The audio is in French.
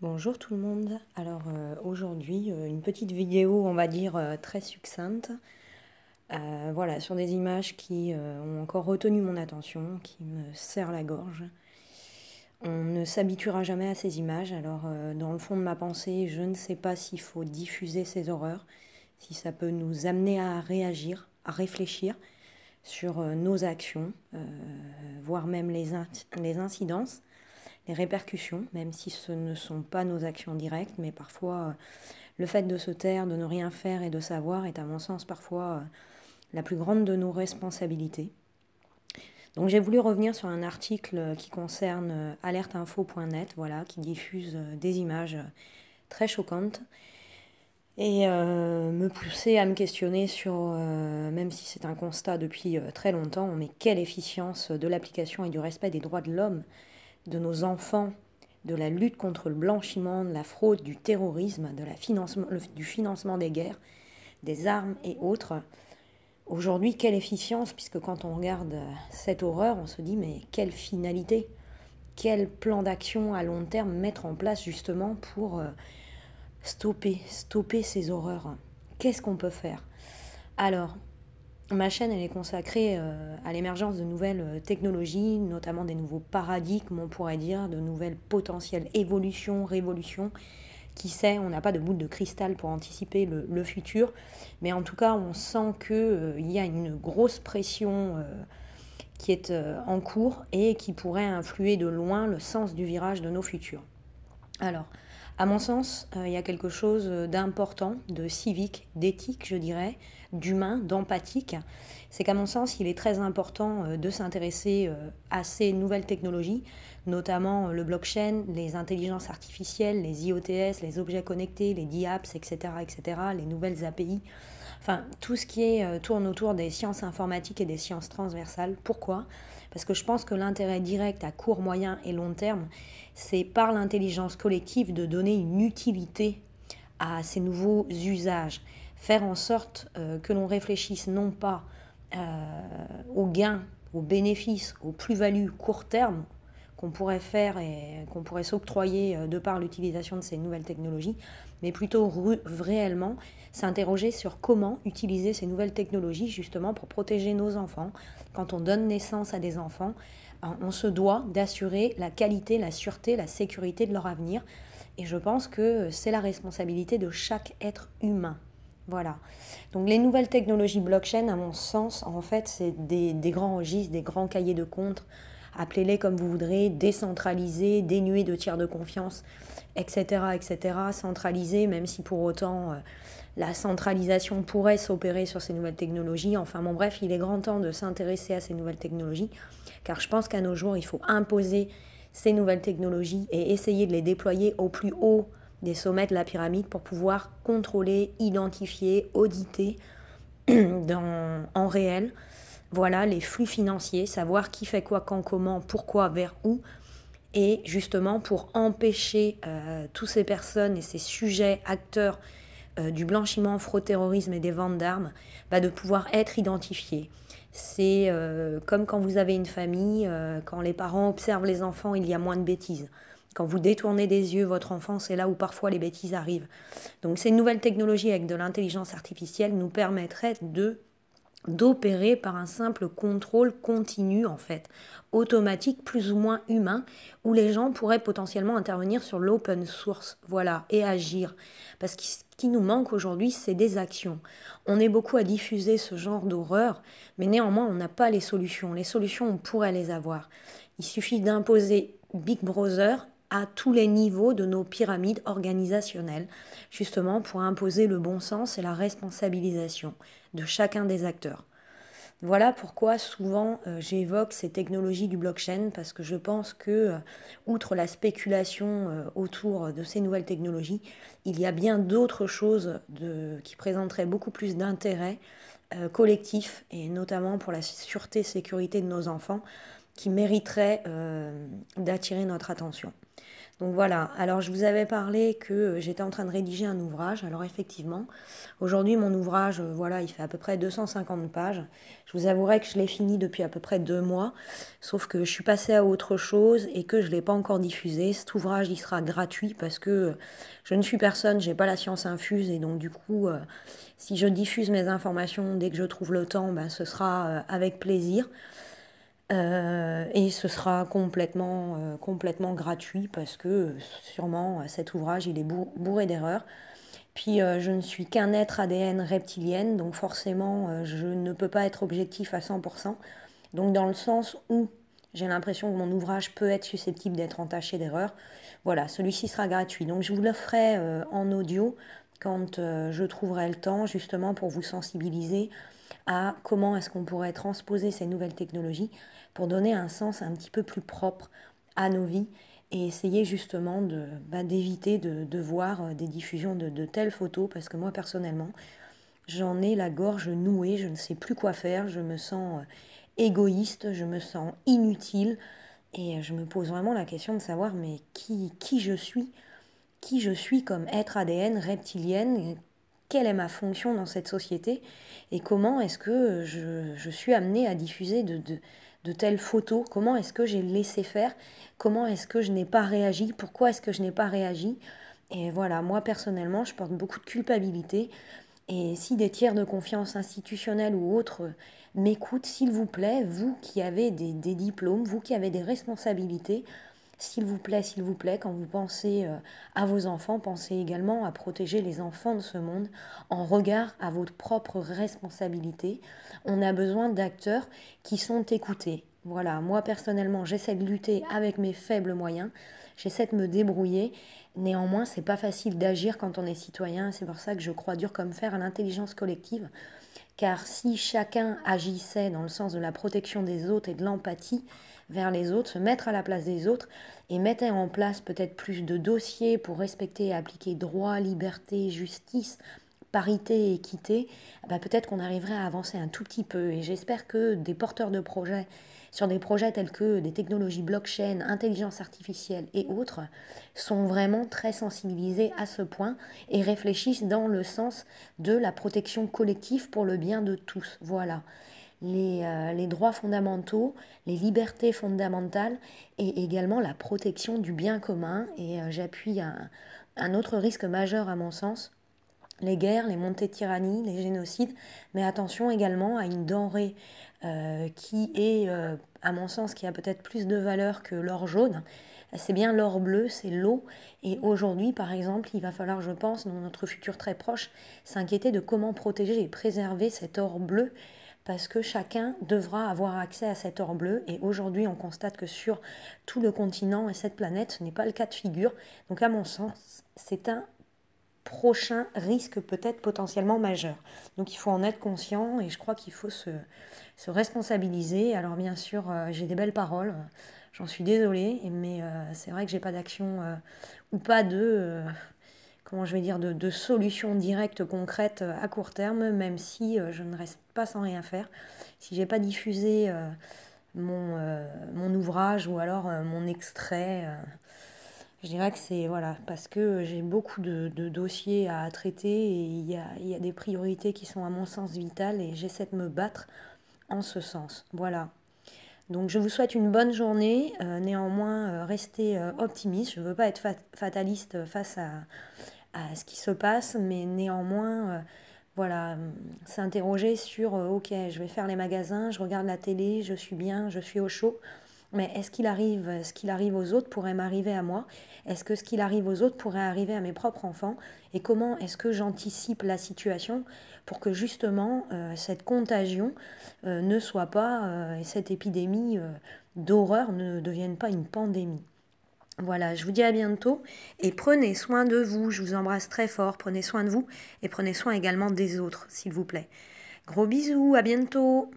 Bonjour tout le monde. Alors aujourd'hui, une petite vidéo, on va dire, très succincte. Voilà, sur des images qui ont encore retenu mon attention, qui me serrent la gorge. On ne s'habituera jamais à ces images, alors dans le fond de ma pensée, je ne sais pas s'il faut diffuser ces horreurs, si ça peut nous amener à réagir, à réfléchir sur nos actions, voire même les incidences, les répercussions, même si ce ne sont pas nos actions directes, mais parfois le fait de se taire, de ne rien faire et de savoir est à mon sens parfois la plus grande de nos responsabilités. Donc j'ai voulu revenir sur un article qui concerne alerteinfo.net, voilà, qui diffuse des images très choquantes et me pousser à me questionner sur, même si c'est un constat depuis très longtemps, mais quelle efficience de l'application et du respect des droits de l'homme, de nos enfants, de la lutte contre le blanchiment, de la fraude, du terrorisme, du financement des guerres, des armes et autres. Aujourd'hui, quelle efficience, puisque quand on regarde cette horreur, on se dit mais quelle finalité, quel plan d'action à long terme mettre en place justement pour stopper ces horreurs. Qu'est-ce qu'on peut faire? Alors, ma chaîne, elle est consacrée à l'émergence de nouvelles technologies, notamment des nouveaux paradigmes, on pourrait dire, de nouvelles potentielles évolutions, révolutions. Qui sait, on n'a pas de boule de cristal pour anticiper le futur, mais en tout cas, on sent qu'il y a une grosse pression qui est en cours et qui pourrait influer de loin le sens du virage de nos futurs. Alors, à mon sens, il y a quelque chose d'important, de civique, d'éthique, je dirais, d'humain, d'empathique. C'est qu'à mon sens, il est très important de s'intéresser à ces nouvelles technologies, notamment le blockchain, les intelligences artificielles, les IoTS, les objets connectés, les DApps, etc., etc., les nouvelles API. Enfin, tout ce qui tourne autour des sciences informatiques et des sciences transversales. Pourquoi? Parce que je pense que l'intérêt direct à court, moyen et long terme, c'est par l'intelligence collective de donner une utilité à ces nouveaux usages. Faire en sorte que l'on réfléchisse non pas aux gains, aux bénéfices, aux plus-values court terme qu'on pourrait faire et qu'on pourrait s'octroyer de par l'utilisation de ces nouvelles technologies, mais plutôt réellement s'interroger sur comment utiliser ces nouvelles technologies justement pour protéger nos enfants. Quand on donne naissance à des enfants, on se doit d'assurer la qualité, la sûreté, la sécurité de leur avenir. Et je pense que c'est la responsabilité de chaque être humain. Voilà. Donc les nouvelles technologies blockchain, à mon sens, en fait, c'est des grands registres, des grands cahiers de comptes, appelez-les comme vous voudrez, décentralisés, dénués de tiers de confiance, etc., etc., centralisés, même si pour autant la centralisation pourrait s'opérer sur ces nouvelles technologies. Enfin bon, bref, il est grand temps de s'intéresser à ces nouvelles technologies, car je pense qu'à nos jours, il faut imposer ces nouvelles technologies et essayer de les déployer au plus haut des sommets de la pyramide pour pouvoir contrôler, identifier, auditer en réel, voilà, les flux financiers, savoir qui fait quoi, quand, comment, pourquoi, vers où, et justement pour empêcher toutes ces personnes et ces sujets, acteurs du blanchiment, fraude, terrorisme et des ventes d'armes, de pouvoir être identifiés. C'est comme quand vous avez une famille, quand les parents observent les enfants, il y a moins de bêtises. Quand vous détournez des yeux votre enfant, c'est là où parfois les bêtises arrivent. Donc ces nouvelles technologies avec de l'intelligence artificielle nous permettraient d'opérer par un simple contrôle continu, en fait, automatique, plus ou moins humain, où les gens pourraient potentiellement intervenir sur l'open source, voilà, et agir. Parce que ce qui nous manque aujourd'hui, c'est des actions. On est beaucoup à diffuser ce genre d'horreur, mais néanmoins, on n'a pas les solutions. Les solutions, on pourrait les avoir. Il suffit d'imposer Big Brother à tous les niveaux de nos pyramides organisationnelles, justement pour imposer le bon sens et la responsabilisation de chacun des acteurs. Voilà pourquoi souvent j'évoque ces technologies du blockchain, parce que je pense que, outre la spéculation autour de ces nouvelles technologies, il y a bien d'autres choses qui présenteraient beaucoup plus d'intérêt collectif, et notamment pour la sûreté et sécurité de nos enfants, qui mériteraient d'attirer notre attention. Donc voilà, alors je vous avais parlé que j'étais en train de rédiger un ouvrage. Alors effectivement, aujourd'hui mon ouvrage, voilà, il fait à peu près 250 pages. Je vous avouerai que je l'ai fini depuis à peu près 2 mois, sauf que je suis passée à autre chose et que je ne l'ai pas encore diffusé. Cet ouvrage, il sera gratuit parce que je ne suis personne, j'ai pas la science infuse et donc du coup, si je diffuse mes informations dès que je trouve le temps, ben, ce sera avec plaisir. Et ce sera complètement gratuit parce que sûrement cet ouvrage il est bourré d'erreurs. Puis je ne suis qu'un être ADN reptilienne, donc forcément je ne peux pas être objectif à 100%. Donc dans le sens où j'ai l'impression que mon ouvrage peut être susceptible d'être entaché d'erreurs, voilà, celui-ci sera gratuit. Donc je vous le ferai en audio quand je trouverai le temps justement pour vous sensibiliser à comment est-ce qu'on pourrait transposer ces nouvelles technologies pour donner un sens un petit peu plus propre à nos vies et essayer justement d'éviter de voir des diffusions de telles photos parce que moi personnellement, j'en ai la gorge nouée, je ne sais plus quoi faire, je me sens égoïste, je me sens inutile et je me pose vraiment la question de savoir mais qui je suis comme être ADN reptilienne, quelle est ma fonction dans cette société et comment est-ce que je suis amenée à diffuser de telles photos, comment est-ce que j'ai laissé faire, comment est-ce que je n'ai pas réagi, pourquoi est-ce que je n'ai pas réagi. Et voilà, moi personnellement, je porte beaucoup de culpabilité. Et si des tiers de confiance institutionnels ou autres m'écoutent, s'il vous plaît, vous qui avez des diplômes, vous qui avez des responsabilités, s'il vous plaît, quand vous pensez à vos enfants, pensez également à protéger les enfants de ce monde en regard à votre propre responsabilité. On a besoin d'acteurs qui sont écoutés. Voilà, moi personnellement, j'essaie de lutter avec mes faibles moyens, j'essaie de me débrouiller. Néanmoins, c'est pas facile d'agir quand on est citoyen. C'est pour ça que je crois dur comme fer à l'intelligence collective. Car si chacun agissait dans le sens de la protection des autres et de l'empathie vers les autres, se mettre à la place des autres et mettait en place peut-être plus de dossiers pour respecter et appliquer droit, liberté, justice, parité et équité, peut-être qu'on arriverait à avancer un tout petit peu. Et j'espère que des porteurs de projets, sur des projets tels que des technologies blockchain, intelligence artificielle et autres, sont vraiment très sensibilisés à ce point et réfléchissent dans le sens de la protection collective pour le bien de tous. Voilà. Les droits fondamentaux, les libertés fondamentales et également la protection du bien commun. Et j'appuie un autre risque majeur à mon sens, les guerres, les montées de tyrannie, les génocides, mais attention également à une denrée qui est, à mon sens, qui a peut-être plus de valeur que l'or jaune. C'est bien l'or bleu, c'est l'eau. Et aujourd'hui, par exemple, il va falloir, je pense, dans notre futur très proche, s'inquiéter de comment protéger et préserver cet or bleu, parce que chacun devra avoir accès à cet or bleu. Et aujourd'hui, on constate que sur tout le continent et cette planète, ce n'est pas le cas de figure. Donc à mon sens, c'est un prochain risque peut-être potentiellement majeur. Donc il faut en être conscient et je crois qu'il faut se responsabiliser. Alors bien sûr, j'ai des belles paroles, j'en suis désolée, mais c'est vrai que j'ai pas d'action ou pas comment je vais dire, de solution directe, concrète à court terme, même si je ne reste pas sans rien faire. Si j'ai pas diffusé mon ouvrage ou alors mon extrait, je dirais que c'est voilà, parce que j'ai beaucoup de dossiers à traiter et il y a des priorités qui sont à mon sens vitales et j'essaie de me battre en ce sens. Voilà. Donc je vous souhaite une bonne journée. Néanmoins, restez optimiste. Je ne veux pas être fataliste face à ce qui se passe, mais néanmoins, voilà, s'interroger sur ok, je vais faire les magasins, je regarde la télé, je suis bien, je suis au chaud. Mais est-ce qu'il arrive, ce qu'il arrive aux autres pourrait m'arriver à moi? Est-ce que ce qu'il arrive aux autres pourrait arriver à mes propres enfants? Et comment est-ce que j'anticipe la situation pour que justement cette contagion ne soit pas, et cette épidémie d'horreur ne devienne pas une pandémie? Voilà, je vous dis à bientôt et prenez soin de vous. Je vous embrasse très fort. Prenez soin de vous et prenez soin également des autres, s'il vous plaît. Gros bisous, à bientôt!